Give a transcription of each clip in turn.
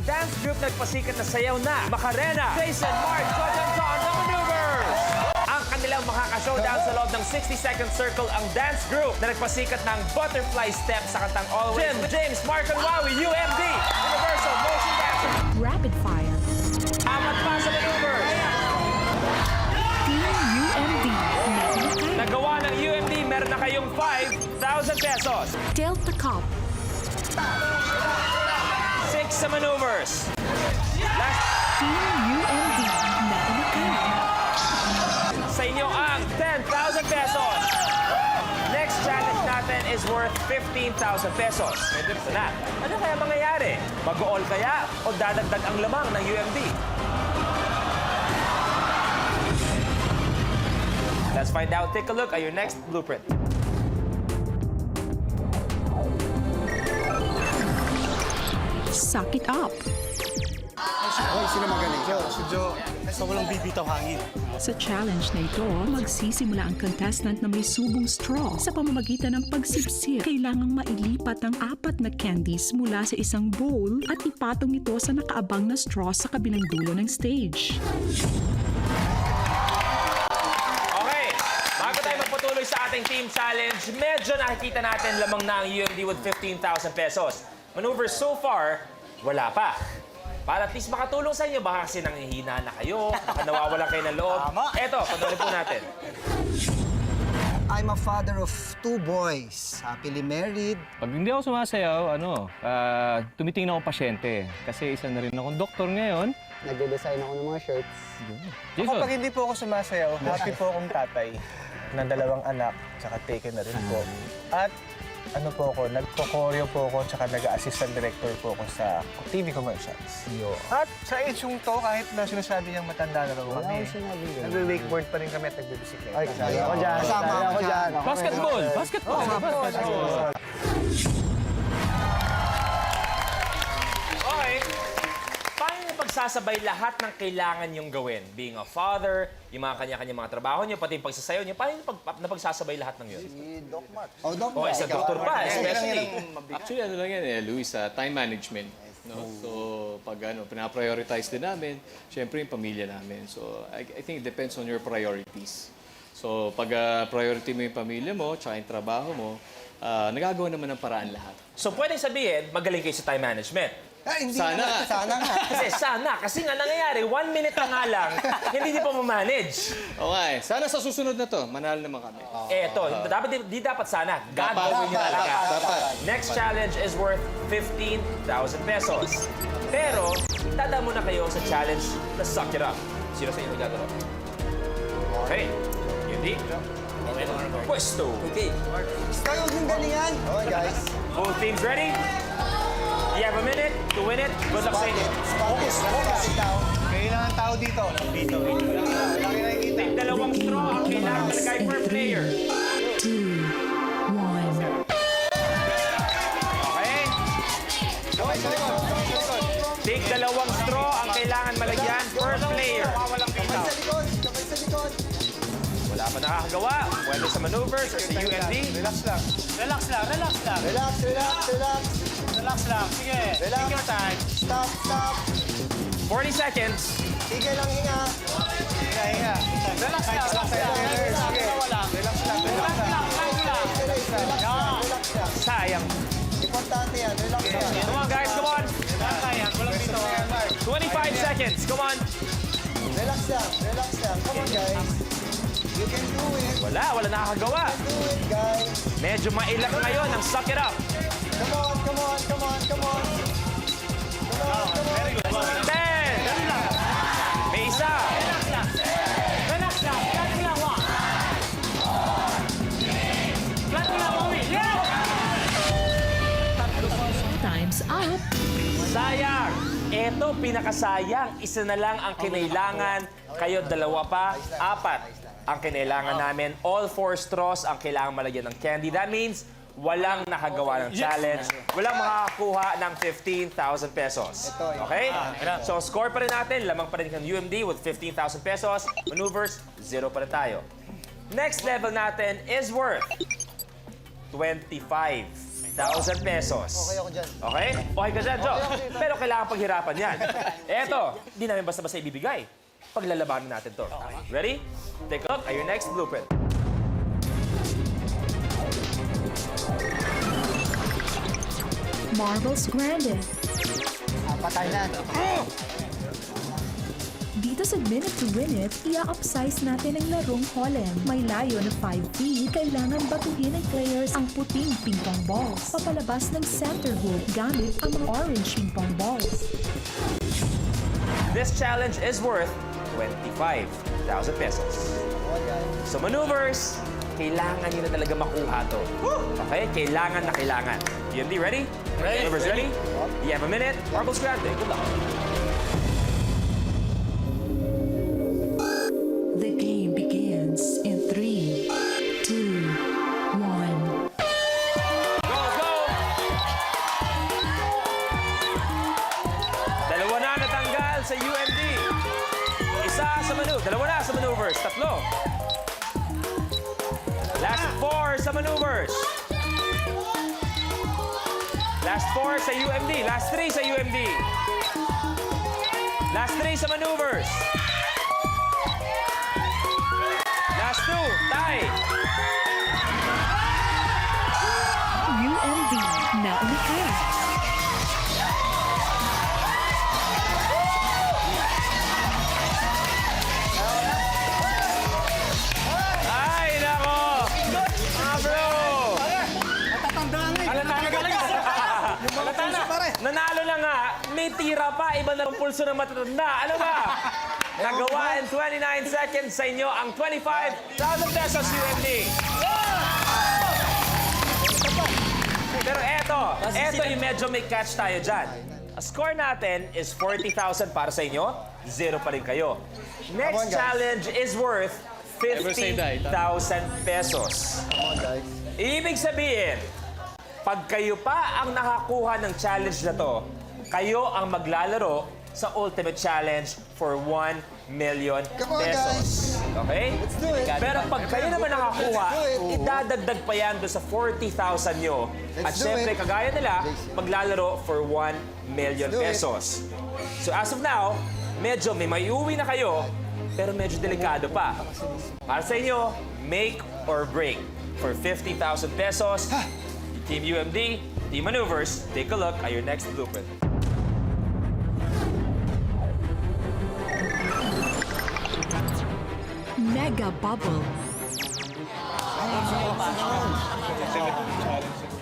dance group nagpasikat na sayaw na Macarena, Jason, Mark, Jordan, John, The Maneuvers. Ang kanilang makaka-showdown sa loob ng 60-second circle ang dance group na nagpasikat ng butterfly step sa kantang Always. Jim, James, Mark, and Wowie, UMD, Universal Motion Dancer. Rapid fire. Apat pa sa Maneuvers. Team UMD. Nagawa ng UMD, meron na kayong 5,000 pesos. Tilt the cup. 6 sa Maneuvers. Last Team UMD. sa inyo ang 10,000 pesos. Next challenge natin is worth 15,000 pesos. Ito na. Ano kaya mangyayari? Mag-all kaya o dadagdag ang lamang ng UMD? Let's find out. Take a look at your next blueprint. Suck it up. Hoy, sino magaling? Si Joe. Sa walang bibitaw hangin. Sa challenge na ito, magsisimula ang contestant na may subong straw. Sa pamamagitan ng pagsipsip, kailangang mailipat ang 4 na candies mula sa isang bowl at ipatong ito sa nakaabang na straw sa kabilang dulo ng stage. Okay, bago tayo magpatuloy sa ating team challenge, medyo nakikita natin lamang na ang UMD with 15,000 pesos. Maneuvers so far, wala pa. Para at least makatulong sa inyo, baka kasi nanghihina na kayo, baka nawawalan kayo ng loob. Eto, patuloy po natin. I'm a father of 2 boys, happily married. Pag hindi ako sumasayaw, tumitingin ako pasyente. Kasi isa na rin akong doktor ngayon. Nagde-design ako ng mga shirts. Jason, Kapag hindi po ako sumasayaw, happy po akong tatay ng 2 anak, tsaka taken na rin po. At ano po ako, nagpo-choreo po ako, tsaka nag-assistant director po ako sa TV commercials. At sa age yung to, kahit na sinasabi niyang matanda na raw kami, nagwe-wakeboard pa rin kami at nagbibisikleta. Ay, kasali ako dyan. Kasama ako dyan. basketball! Okay. Paano niyo pagsasabay lahat ng kailangan niyong gawin? Being a father, yung mga kanya-kanya mga trabaho niyo, pati yung pagsasayaw niyo, paano niyo napagsasabay lahat ng yun? Oh, Doc, O, isa doktor pa, especially. Actually, ano lang yan, Luis, time management. No? So, pag pinaprioritize din namin, syempre yung pamilya namin. So, I think it depends on your priorities. So, pag priority mo yung pamilya mo, tsaka yung trabaho mo, nagagawa naman ng paraan lahat. So, pwede sabihin, magaling kayo sa time management. Hindi Sana. naman. Sana nga. Kasi nga nangyayari, 1 minute na nga lang, hindi niyo pa ma-manage. Okay, sana sa susunod na to, manalo naman kami. Eto, di dapat sana. Gagawin niyo talaga. Dapat. Next challenge is worth 15,000 pesos. Pero, tada muna kayo sa challenge na Suck It Up. Sino sa inyo maglalaro? Okay. Hindi. Pwesto. Okay. Kayo yung galingan. Okay, guys. Both teams ready? You have a minute to win it. Good luck sa inyo. Focus. Kailangan tao dito. Dito. Laki nakikita. Dalawang straw ang kailangan malagay per player. 2, 1. Okay? Take dalawang straw ang kailangan malagyan per player. Sa likod. Kamay sa likod. Wala pa nakakagawa. Pwede sa maneuvers or sa UMD. Relax lang. Relax lang. Relax lang. Relax, relax, relax. Relax lang. Sige. Relax. Take your time. Stop, stop. 40 seconds. Sige lang, hinga. Hinga. Relax lang. Relax lang. Sige. Relax lang. Relax lang. Relax lang, relax lang. Sayang. Importante yan, relax lang. Come on, guys. Come on. Sayang. Walang dito. 25 seconds. Come on. Relax lang, relax lang. Come on, guys. You can do it. Wala nakakagawa. Do it, guys. Medyo mailak ngayon ang Suck It Up. Come on, come on, come on, come on. Very good. 10. May isa. Relax lang. Flat lang. Flat lang. Time's up. Sayang. Eto, pinakasayang. Isa na lang ang kinailangan. Kayo, 2 pa. 4 ang kinailangan namin. All 4 straws ang kailangan malagyan ng candy. That means walang nakagawa ng challenge. Walang makakakuha ng 15,000 pesos. Okay? So, score pa rin natin. Lamang pa rin ng UMD with 15,000 pesos. Maneuvers, 0 pa rin tayo. Next level natin is worth 25. 1,000 pesos. Okay ako dyan. Okay? Okay ka dyan, Joe. Okay. Pero kailangan paghirapan yan. Eto, di namin basta-basta ibibigay. Paglalabanan natin to. Ready? Take a look at your next blueprint. Marbles Granted. Patay na. Dito sa Minute to Win It, i-upsize natin ang larong Holland. May layo na 5 feet. Kailangan batuhin ng players ang puting ping-pong balls. Papalabas ng center hoop gamit ang mga orange ping-pong balls. This challenge is worth 25,000 pesos. So maneuvers, kailangan nyo na talaga makuha to. Okay? Kailangan na kailangan. UMD, ready? Maneuvers ready? You have a minute. Marbles Grande. Good luck. The game begins in 3, 2, 1. Go, go! Dalawa na natanggal sa UMD. Isa sa maneuvers. Dalawa na sa maneuvers. Tatlo. Last 4 sa maneuvers. Last 4 sa UMD. Last 3 sa UMD. Last 3 sa maneuvers. Last 2. Tie. UMD na umikat. Ay, nako! Mga bro! Nanalo na nga, may tira pa, iba na ang pulso ng matatanda. Ano ba? Nagawa in 29 seconds sa inyo ang 25,000 pesos UMD. Pero eto yung medyo may catch tayo dyan. Ang score natin is 40,000 para sa inyo, 0 pa rin kayo. Next challenge is worth 50,000 pesos. Ibig sabihin, pag kayo pa ang nakakuha ng challenge na to, kayo ang maglalaro sa Ultimate Challenge for 1 million Come on, pesos. Okay? Let's do it. Pero pag kayo naman nakakuha, Let's do it. idadagdag pa yan doon sa 40,000 nyo. At Let's do syempre, it. kagaya nila, maglalaro for 1 million Let's do it. pesos. So as of now, medyo may maiuwi na kayo, pero medyo delikado pa. Para sa inyo, make or break for 50,000 pesos. Team UMD, Team Maneuvers, take a look at your next blueprint. Mega Bubble.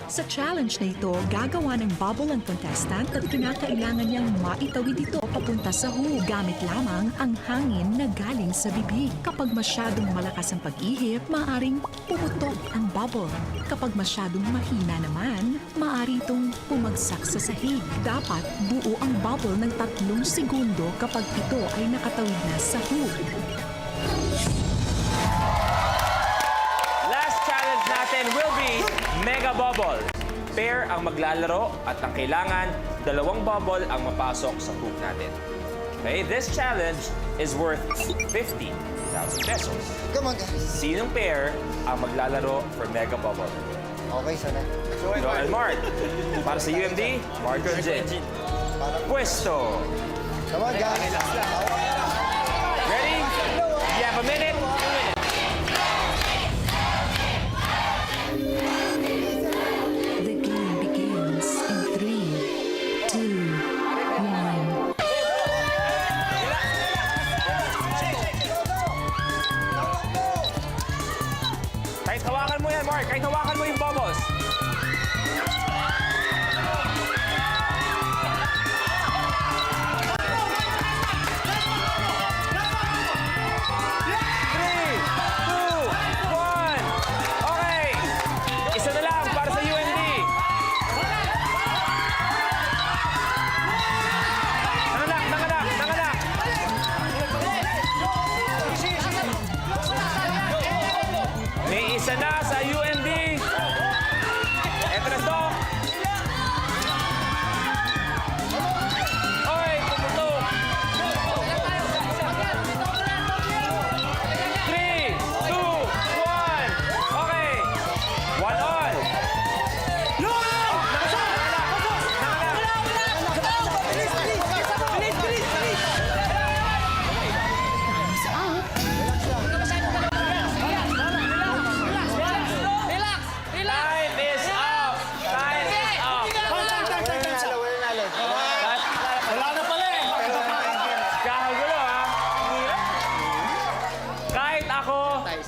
Sa challenge na ito, gagawa ng bubble ang contestant at kinakailangan niyang maitawid ito papunta sa hoop gamit lamang ang hangin na galing sa bibig. Kapag masyadong malakas ang pag-ihip, maaaring pumutok ang bubble. Kapag masyadong mahina naman, maaari itong pumagsak sa sahig. Dapat buo ang bubble ng 3 segundo kapag ito ay nakatawid na sa hoop. Last challenge natin will be Mega Bubble. Pair ang maglalaro at ang kailangan, 2 bubble ang mapasok sa hoop natin. Okay, this challenge is worth 50,000 pesos. Come on, guys. Sinong pair ang maglalaro for Mega Bubble? Okay, sana. Joe and Mark. Para sa UMD, Marco and Jin. Pwesto. Come on, guys. Ready? You have a minute. The game begins in 3, 2, 1. Kahit hawakan mo yan, Mark. Kahit hawakan mo yung bubbles. Three, two, one. Okay. Isa na lang para sa UND. Nanganak. May isa na sa UND.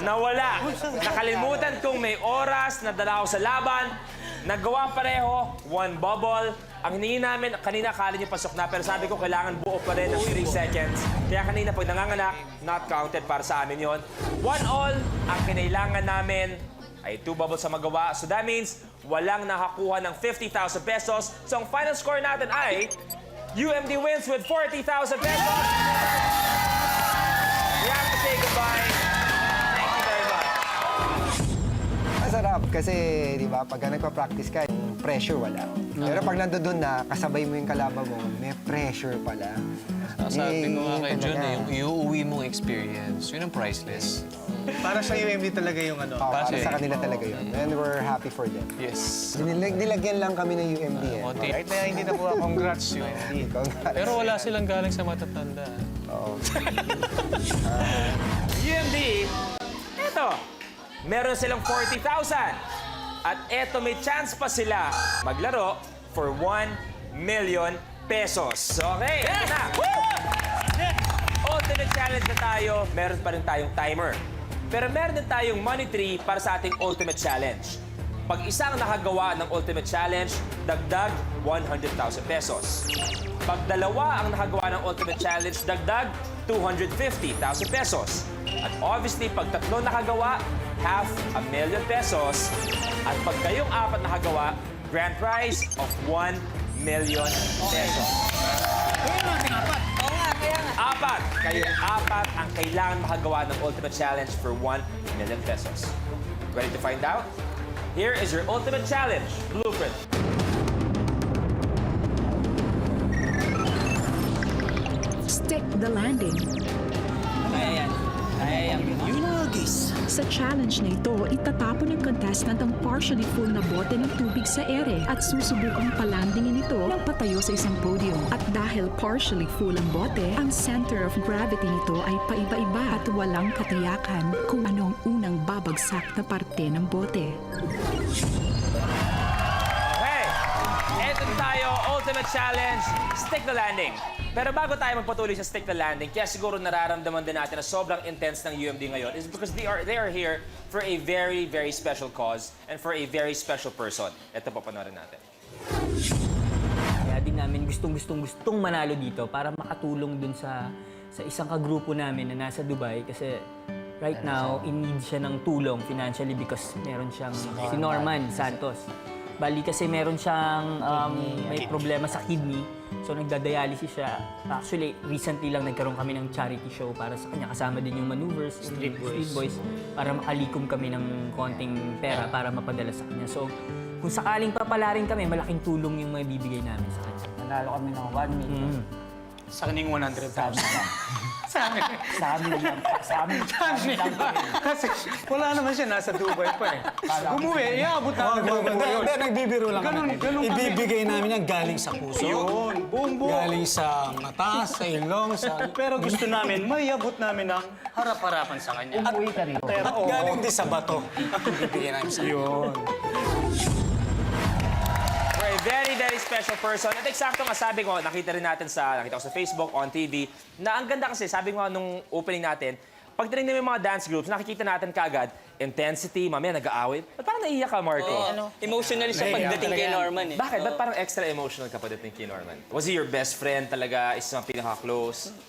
nawala. Nakalimutan kong may oras na dala ako sa laban. Nagawa pareho, 1 bubble. Ang hiningi namin, kanina akala niyo pasok na, pero sabi ko kailangan buo pa rin ng 3 seconds. Kaya kanina pag nanganganak, not counted para sa amin yon. 1 all, ang kinailangan namin ay 2 bubbles sa magawa. So that means walang nakakuha ng 50,000 pesos. So ang final score natin ay UMD wins with 40,000 pesos. We have to say goodbye. Thank you very much. Masarap kasi, di ba, pag nagpa-practice ka, yung pressure wala. Pero pag nandoon na, kasabay mo yung kalaban mo, may pressure pala. Sabi ko nga kay John, talaga. yung iuuwi mong experience, yun ang priceless. Para sa UMD talaga yung ano. Para Kasi- sa kanila talaga yun. And we're happy for them. Yes. Nilagyan lang kami ng UMD eh. Konti. Kahit na hindi na po congrats UMD. Congrats. Pero wala silang galing sa matatanda. UMD, eto, meron silang 40,000. At eto, may chance pa sila maglaro for 1 million pesos. Okay, eto na. Ultimate challenge na tayo, meron pa rin tayong timer. Pero meron din tayong money tree para sa ating ultimate challenge. Pag isang nakagawa ng ultimate challenge, dagdag 100,000 pesos. Pag dalawa ang nakagawa ng ultimate challenge, dagdag 250,000 pesos. At obviously, pag tatlo nakagawa, 500,000 pesos. At pag kayong 4 nakagawa, grand prize of 1 million pesos. Apat! Kayong 4 ang kailangan makagawa ng ultimate challenge for 1 million pesos. Ready to find out? Here is your ultimate challenge blueprint. Stick the landing. Sa challenge na ito, itatapon ng contestant ang partially full na bote ng tubig sa ere at susubukang palandingin ito ng patayo sa isang podium. At dahil partially full ang bote, ang center of gravity nito ay paiba-iba at walang katiyakan kung ano ang unang babagsak na parte ng bote. Okay, eto na tayo, ultimate challenge, stick the landing. Pero bago tayo magpatuloy sa stick the landing, kaya siguro nararamdaman din natin na sobrang intense ng UMD ngayon is because they are here for a very, very special cause and for a very special person. Ito pa panoorin natin. Kaya din namin gustong manalo dito para makatulong dun sa isang kagrupo namin na nasa Dubai kasi right now, in need siya ng tulong financially because meron siyang si Norman Santos. Bali kasi meron siyang may problema sa kidney. So nagda-dialysis siya. Actually, recently lang nagkaroon kami ng charity show para sa kanya. Kasama din yung maneuvers, Street Boys, para makalikom kami ng konting pera para mapadala sa kanya. So kung sakaling papalarin kami, malaking tulong yung maibibigay namin sa kanya. Nanalo kami ng 1 million. Sa kaning 100,000. Sa amin lang. Sa amin lang. Kasi wala naman siya, nasa Dubai pa eh. Umuwi, iabot namin ng yun. Nagbibiro lang kami. Ganun kami. Ibibigay namin yan galing sa puso. Yun, buong buo. Galing sa mata, sa ilong, sa... Pero gusto namin, maiabot namin ng harap-harapan sa kanya. Umuwi ka rin. At galing din sa bato. Ibibigay namin sa Yun. For a very, very special person. At eksakto nga sabi ko, nakita ko sa Facebook, on TV, na ang ganda kasi, sabi ko nga nung opening natin, pag tinignan mo yung mga dance groups, nakikita natin kaagad, intensity, mamaya nag-aaway. Ba't parang naiiyak ka, Marco? Emotional siya pagdating kay Norman eh. Bakit? Ba't parang extra emotional ka pagdating kay Norman? Was he your best friend talaga? Isa mga pinaka-close?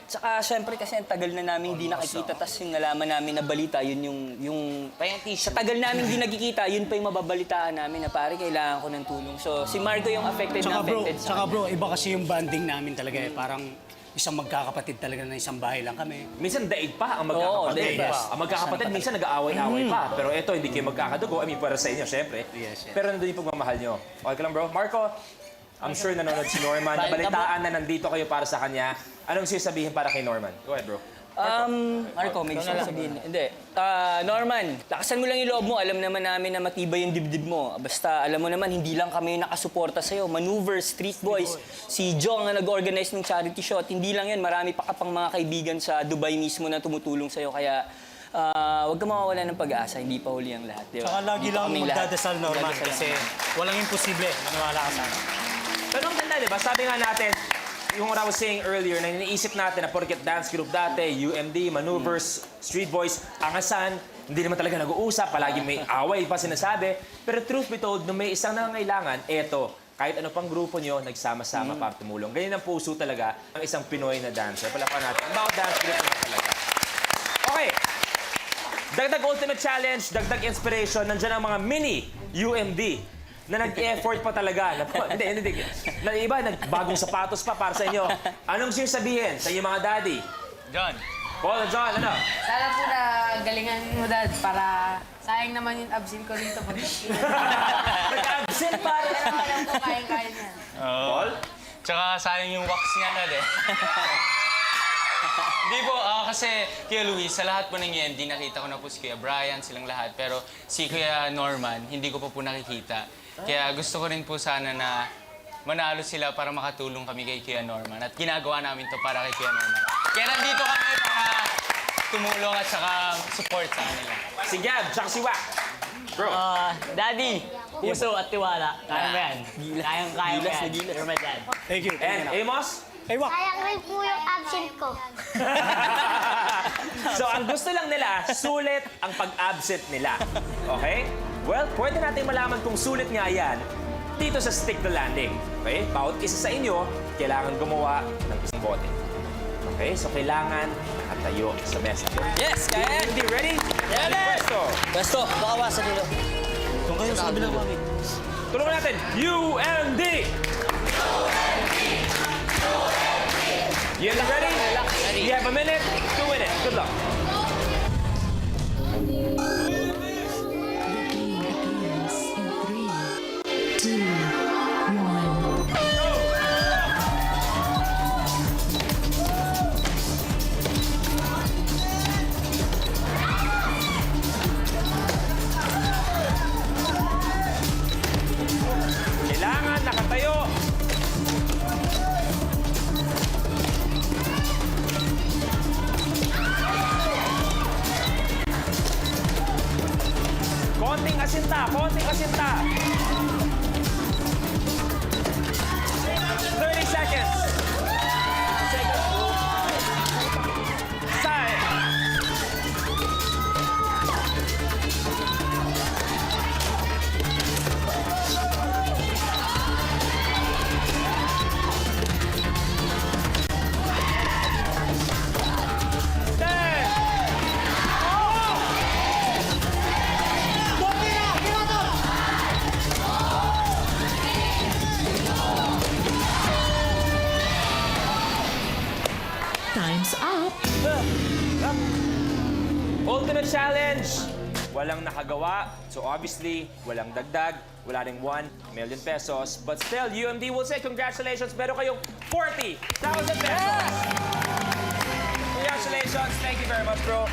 Tsaka syempre kasi ang tagal na namin hindi nakikita, tapos yung nalaman namin na balita, yun yung sa tagal namin hindi nagkikita, yun pa yung mababalitaan namin na pare, kailangan ko ng tulong. So si Marco yung affected na affected sa kanya. bro, iba kasi yung bonding namin talaga eh. Parang isang magkakapatid talaga na isang bahay lang kami. Minsan daig pa ang Oo, magkakapatid. daig pa. Ang magkakapatid, minsan nag-aaway-aaway pa. Pero ito, hindi kayo magkakadugo. I mean, para sa inyo, syempre. Yes. Pero nandun yung pagmamahal nyo. Okay ka lang, bro? Marco, I'm sure nanonood si Norman. Nabalitaan na nandito kayo para sa kanya. Anong sasabihin para kay Norman? Go ahead, bro. Marco, may gusto ko sabihin. Hindi. Norman, lakasan mo lang yung loob mo. Alam naman namin na matibay yung dibdib mo. Basta, alam mo naman, hindi lang kami nakasuporta sa'yo. Maneuver, Street Boys, si Jong na nag-organize ng charity show. At hindi lang yan, marami pa kapang mga kaibigan sa Dubai mismo na tumutulong sa'yo. Kaya, huwag ka mawawala ng pag-asa. Hindi pa huli ang lahat. Di ba? Tsaka lagi Dito lang kaming lahat. magdadasal, Norman, Magdadasal kasi lang. walang imposible. Maniwala ka sa akin. Pero ang ganda, di ba? Sabi nga natin, yung what I was saying earlier, na iniisip natin na porket dance group dati, UMD, Maneuvers, Street Boys, Angasan, hindi naman talaga nag-uusap, palagi may away pa sinasabi. Pero truth be told, nung may isang nangangailangan, eto, kahit ano pang grupo nyo, nagsama-sama para tumulong. Ganyan ang puso talaga ng isang Pinoy na dancer. Palapan natin. About dance group naman talaga. Okay. Dagdag Ultimate Challenge, dagdag inspiration, nandiyan ang mga mini UMD na nag-effort pa talaga. Hindi. Na iba, nagbagong sapatos pa para sa inyo. Anong gusto yung sabihin sa inyong mga daddy? John. Paul and John, ano? Sana po na galingan mo, Dad, para sayang naman yung absent ko dito. Nag-absent pa rin. Pero alam ko, kaya niya. Paul? Tsaka sayang yung wax niya na din. Hindi po, kasi Kuya Luis, sa lahat po ng UMD, nakita ko na po si Kuya Brian, silang lahat. Pero si Kuya Norman, hindi ko pa po nakikita. Kaya gusto ko rin po sana na manalo sila para makatulong kami kay Kuya Norman. At ginagawa namin to para kay Kuya Norman. Kaya nandito kami para tumulong at saka support sa kanila. Si Gab, tsaka si Wack. Bro. Daddy, puso at tiwala. Kaya mo yan. Kaya mo yan. You're my dad. Thank you. And Amos? Sayang rin po yung absent ko. So, ang gusto lang nila, sulit ang pag-absent nila. Okay? Well, pwede natin malaman kung sulit nga yan dito sa Stick the Landing. Okay? Bawat isa sa inyo, kailangan gumawa ng isang bote. Okay? So, kailangan nakatayo sa mesa. Yes, kaya yan. Hindi ready? Yes! Pwesto. Pwesto, bakawa sa dilo. Kung kayo sa kabilang mami. Tulungan natin. UMD! You ready? You have a minute to win it. Good luck. Kailangan nakatayo. Konting asinta, konting asinta. 30 seconds. Side. Time's up! Ultimate Challenge! Walang nakagawa. So obviously, walang dagdag. Wala ring 1 million pesos. But still, UMD will say congratulations. Meron kayong 40,000 pesos. Congratulations. Thank you very much, bro.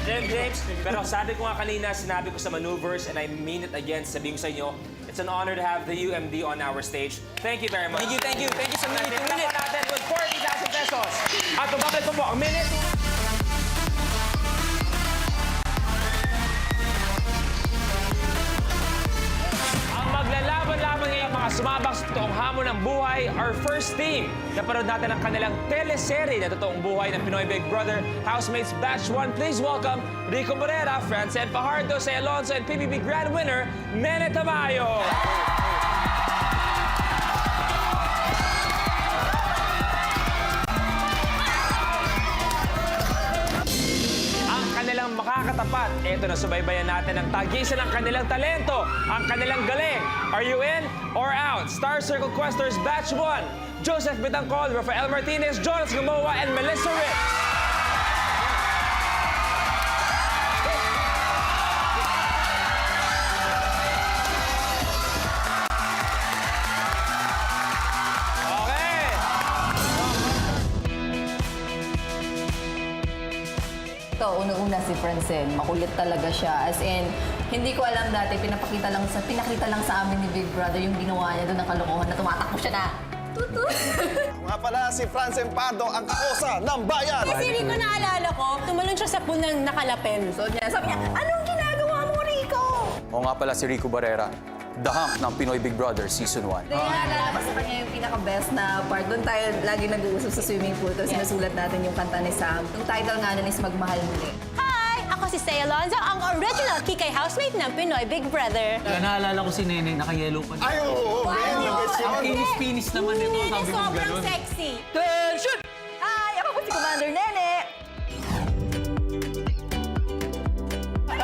James. Pero sabi ko nga kanina, sinabi ko sa Maneuvers, and I mean it again, sabihin ko sa inyo, it's an honor to have the UMD on our stage. Thank you very much. Thank you. Thank you sa minute to minute. Pinaka natin with 40,000 pesos. At tumabalik ko po ang minute. Ang maglalaban-laban ngayong mga sumabak sa totoong hamon ng buhay, our first team. Naparod natin ang kanilang teleserye na totoong buhay ng Pinoy Big Brother Housemates Batch 1. Please welcome Rico Barrera, Francen Fajardo, Say Alonso, and PBB Grand Winner, Nene Tamayo. Kanilang makakatapat. Ito na subaybayan natin ang tag-isa ng kanilang talento, ang kanilang galing. Are you in or out? Star Circle Questers Batch 1. Joseph Bitancol, Rafael Martinez, Jonas Gumoa, and Melissa Rich. Unang-una si Francen, makulit talaga siya. As in, hindi ko alam dati, pinakita lang sa amin ni Big Brother yung ginawa niya doon ng kalokohan na tumatakbo siya na. Tutut! Nga pala si Francen Pardo, ang kakosa ng bayan. Kasi Rico, naalala ko, tumalon siya sa punang nakalapel. So, sabi niya, anong ginagawa mo, Rico? Oo nga pala si Rico Barrera. The Hunk ng Pinoy Big Brother Season 1. Naalala ko sa kanya yung pinaka-best na part. Doon tayo lagi nag-uusap sa swimming pool. Tapos sinusulat natin yung kanta ni Sam. Yung title nga nun is Magmahal Muli. Hi! Ako si Say Alonzo, ang original Kikay housemate ng Pinoy Big Brother. Naalala ko si Nene, naka-yellow pa. Ay, oo. Ang kinis-pinis naman nito, sabi ko Sobrang gano'n. sexy. Tension! Hi! Ako po si Commander Nene!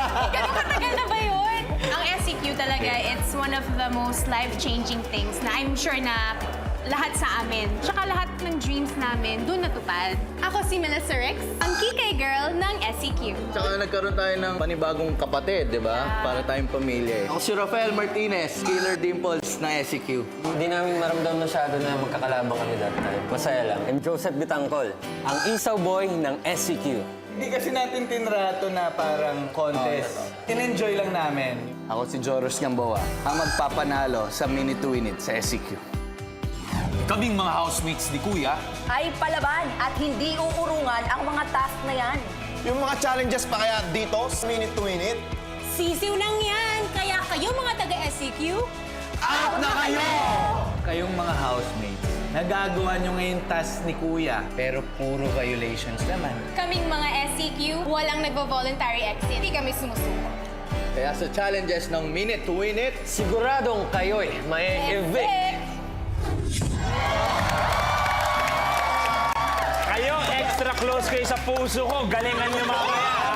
Ganun katagal na ba yun? Ang SEQ talaga, it's one of the most life-changing things na I'm sure na lahat sa amin. Tsaka lahat ng dreams namin doon natupad. Ako si Melissa Rex, ang Kikay girl ng SEQ. Tsaka nagkaroon tayo ng panibagong kapatid, di ba? Para tayong pamilya. Ako si Rafael Martinez, Killer Dimples ng SEQ. Hindi namin maramdaman masyado na magkakalabang kami that time. Masaya lang. I'm Joseph Bitangkol, ang isaw boy ng SEQ. Hindi kasi natin tinrato na parang contest. In-enjoy lang namin. Ako si Joros Gamboa, ang magpapanalo sa Minute to Win It sa SEQ. Kaming mga housemates ni Kuya, Ay palaban at hindi uurungan ang mga task na yan. Yung mga challenges pa kaya dito, minute to minute. Sisiw lang yan. Kaya kayo mga taga-SEQ, Out na kayo! kayong mga housemates, nagagawa nyo ngayon task ni Kuya, pero puro violations naman. kaming mga SEQ, walang nagvo-voluntary exit. Hindi kami sumusuko. Kaya sa challenges ng Minute to Win It, Siguradong kayo'y may evict. Kayo, extra close kayo sa puso ko. Galingan niyo mamaya, ha?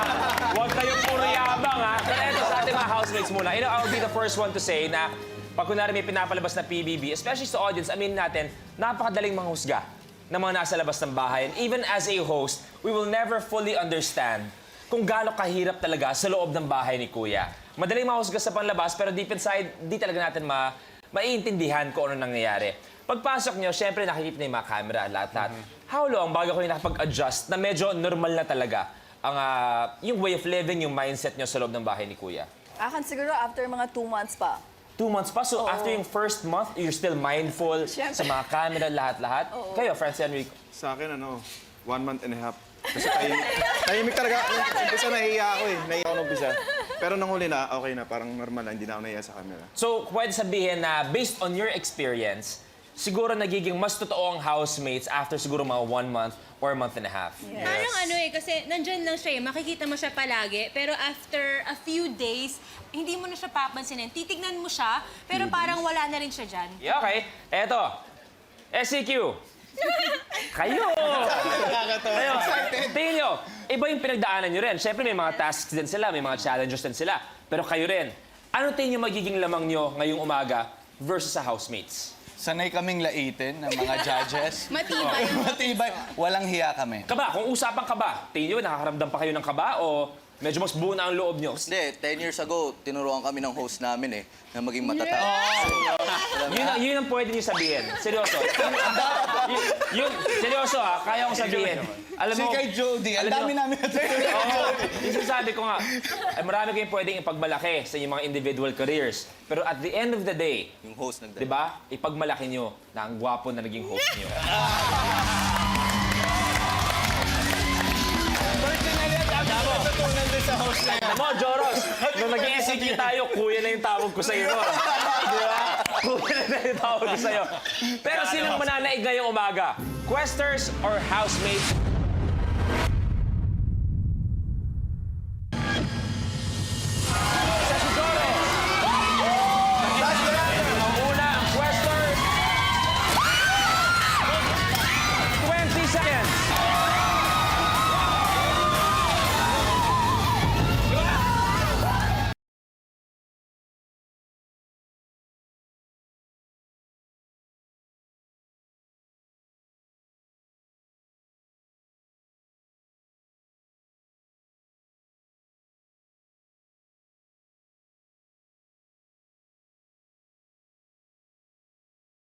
Huwag kayong puro yabang, ha? Pero ito sa ating mga housemates muna. You know, I'll be the first one to say na pag kunwari may pinapalabas na PBB, especially sa audience, aminin natin, napakadaling manghusga ng mga nasa labas ng bahay. And even as a host, we will never fully understand kung gaano kahirap talaga sa loob ng bahay ni Kuya. Madaling mahusga sa panlabas, pero deep inside, di talaga natin maiintindihan kung ano nangyayari. Pagpasok nyo, syempre nakikita na yung mga camera, lahat-lahat. How long bago kayo nakapag-adjust na medyo normal na talaga ang yung way of living, yung mindset nyo sa loob ng bahay ni Kuya? Akan siguro after mga 2 months pa. 2 months pa? So after yung first month, you're still mindful sa mga camera, lahat-lahat? Kayo, Francis Enrico? Sa akin, 1 month and a half. Kasi tahimik talaga. Umpisa nahihiya ako eh. Nahihiya ako nung umpisa. Pero nung huli na, okay na. Parang normal na. Hindi na ako nahihiya sa camera. So, pwede sabihin na based on your experience, siguro nagiging mas totoo ang housemates after siguro mga 1 month or a month and a half. Parang ano eh, kasi nandyan lang siya eh, makikita mo siya palagi, pero after a few days, hindi mo na siya papansinin. Titignan mo siya, pero parang wala na rin siya dyan. Yeah, okay. Eto. SEQ. Kayo! Kayo. Tingin nyo, iba yung pinagdaanan nyo rin. Siyempre may mga tasks din sila, may mga challenges din sila. Pero kayo rin. Ano tingin nyo magiging lamang nyo ngayong umaga versus sa housemates? sanay kaming laitin ng mga judges. Matibay. Matibay. Walang hiya kami. Kaba, kung usapan kaba, tingin nyo, nakakaramdam pa kayo ng kaba o medyo mas buo na ang loob nyo? Hindi, 10 years ago, tinuruan kami ng host namin na maging matatag. Yun ang pwede niyo sabihin. Seryoso. Seryoso ha, kaya kong sabihin. Alam mo, Si kay Jody, ang dami namin Oo, yung sinasabi ko nga, ay marami kayong pwedeng ipagmalaki sa inyong mga individual careers. Pero at the end of the day, Yung host di ba, ipagmalaki nyo na ang gwapo na naging host nyo. Natutunan din sa host na yan. Alam mo, Joros, nung naging SEQ tayo, kuya na yung tawag ko sa'yo. No? Di ba? Kuya na yung tawag ko sa'yo. Pero sinong mananaig ngayong umaga? Questers or housemates?